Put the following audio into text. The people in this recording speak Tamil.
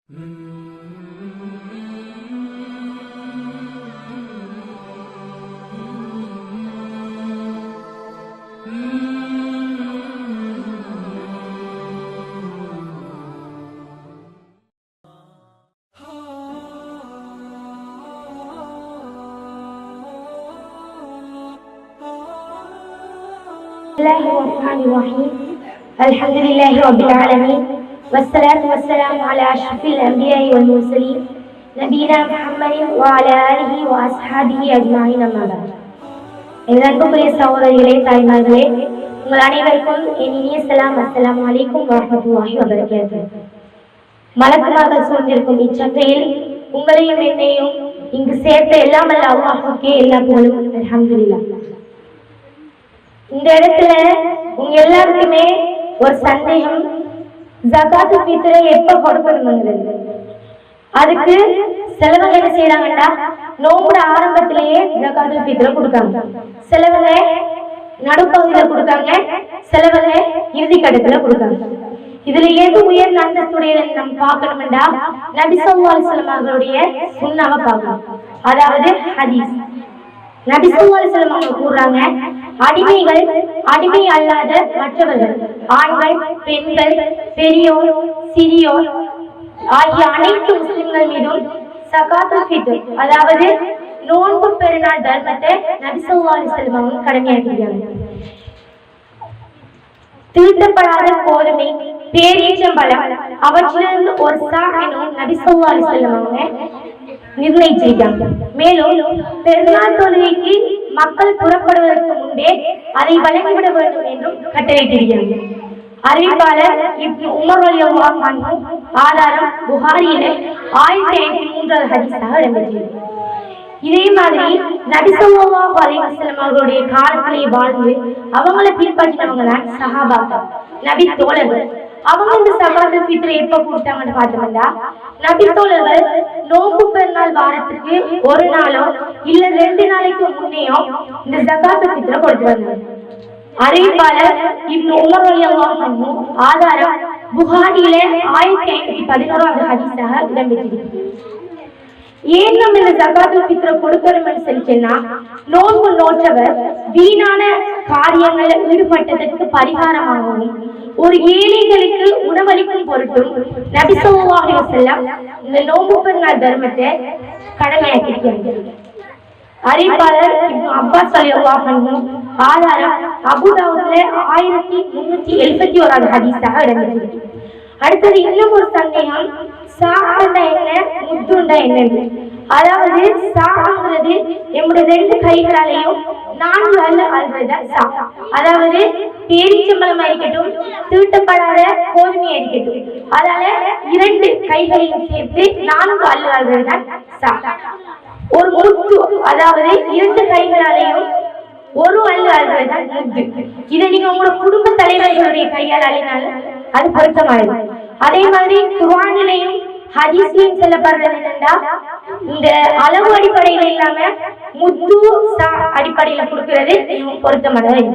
الله الرحمن الرحيم الحمد لله رب العالمين والصلاة والسلام على أشرف الأنبياء والمرسلين نبينا محمد وعلى آله وأصحابه أجمعين أما بعد. அன்புக்குரிய சகோதரிகளே, தாய்மார்களே, உங்கள் அனைவருக்கும் என் இனிய சலாம். அஸ்ஸலாமு அலைக்கும் வரஹ்மத்துல்லாஹி வபரகாத்துஹு. மலக்குமார்கள் சூழ்ந்திருக்கும் இச்சந்தையில் உங்களையும் என்னையும் இங்கு சேர்த்த எல்லாம் அல்ல அல்லாஹ்வுக்கே எல்லா புகழும். அல்ஹம்துலில்லாஹ். இந்த இடத்துல உங்க எல்லாருக்குமே ஒரு சந்தேகம், ஜகாத்து ஃபித்ரை எப்ப கொடுக்கணுங்கிறது. அதுக்கு சிலவங்க என்ன செய்யறாங்கன்னா, நோம்போட ஆரம்பத்திலேயே ஜகாத்து ஃபித்ரை கொடுக்காங்க, சிலவங்க நடுப்பகுதியில கொடுக்காங்க, சிலவங்க இறுதி கட்டத்துல கொடுக்காங்க. இதுல எது உயர்ந்த அந்தஸ்துடைய நம்ம பார்க்கணும்டா, நபி ஸல்லல்லாஹு அலைஹி வஸல்லம் அவர்களுடைய சுன்னாவை பார்க்கணும். அதாவது ஹதீஸ். நபி ஸல்லல்லாஹு அலைஹி வஸல்லம் அவங்க கூறுறாங்க, அடிமைகள், அடிமை அல்லாத மற்றவர்கள், ஆண்கள், பெண்கள், பெரியோர், சிறியோர் ஆகிய அனைத்து முஸ்லிம்கள் மீதும் ஸகாத்துல் ஃபித்ர், அதாவது நோன்பு பெருநாள் தர்மத்தை நபி ஸல்லல்லாஹு அலைஹி வஸல்லம் அவங்க கடமையாக்கியிருக்காங்க. தீட்டப்படாத கோதுமை, பேரீச்சம்பழம் அவற்றிலிருந்து ஒரு சாகினும் நபி ஸல்லல்லாஹு அலைஹி வஸல்லம் அவங்க நிர்ணயிச்சிருக்காங்க. மேலும் பெருநாள் தொழுகைக்கு மக்கள் புறப்படுவதற்கு முன்பே அதை வழங்கிவிட வேண்டும் என்றும் கட்டளையிட்டிருக்கிறாங்க. அறிவிப்பாளர் இப்னு உமர் ரலியல்லாஹு அன்ஹு, ஆதாரம் புகாரியில 1053வது ஹதீஸாக இடம்பெற்றிருக்கிறது. இதே மாதிரி நபி ஸல்லல்லாஹு அலைஹி வஸல்லம் அவர்களுடைய காலத்திலே வாழ்ந்து அவங்களை பின்பற்றினவங்க தான் சஹாபாக்கள், நபி தோழர்கள். அவங்க இந்த ஸகாத்துல் ஃபித்ர் எப்ப கொடுத்தாங்கன்னு பார்த்தோம்னா, நபி தோழர்கள் நோன்பு பெருநாள் வாரத்துக்கு ஒரு நாளோ இல்ல 2 நாளைக்கு முன்னையோ இந்த ஸகாத்துல் ஃபித்ரை கொடுத்து வந்தாங்க. அறிவிப்பாளர் இப்னு உமர் ரலியல்லாஹு அன்ஹு, ஆதாரம் புகாரியில 1511வது ஹதீஸாக இடம்பெற்றிருக்கிறது. ஏன் நம்ம இந்த ஸகாத்துல் ஃபித்ரை கொடுக்கணும்னு சொல்லிச்சேன்னா, நோன்பு நோற்றவர் வீணான காரியங்களில் ஈடுபட்டதற்கு பரிகாரமாகவும் ஒரு ஏழைகளுக்கு உணவளிக்கும் பொருட்டும் நபி ஸல்லல்லாஹு அலைஹி வஸல்லம் இந்த நோன்பு பெருநாள் தர்மத்தை கடமையாக்கியிருக்கிறாங்க. அறிவிப்பாளர் இப்னு அப்பாஸ் ரலியல்லாஹு அன்ஹு, ஆதாரம் அபூ தாவூத்ல 1371வது ஹதீஸாக இடம்பெற்றிருக்கு. அடுத்தது இன்னும் ஒரு சந்தேகம், சாஹாண்டா என்ன, முத்துண்டா என்னன்னு. அதாவது சாஹாங்கிறது நம்முடைய 2 கைகளாலையும் 4 அல்றதா சா. அதாவது பேரீச்சம்பழமா இருக்கட்டும், தீட்டப்படாத கோதுமையா இருக்கட்டும், அதால 2 கைகளையும் சேர்த்து 4 அல்றதுதான் சா. ஒரு முத்து, அதாவது 2 கைகளாலையும் 1 அல்றதுதான் முத்து. இதை நீங்க உங்களோட குடும்ப தலைவர்களுடைய கையால் அழினாலும் அது பொருத்தமானது. அதே மாதிரி குர்ஆனிலையும் ஹதீஸ்லையும் சொல்லப்படுறது என்னன்னா, இந்த அளவு அடிப்படையில இல்லாம முத்து சா அடிப்படையில கொடுக்கிறது பொருத்தமானது.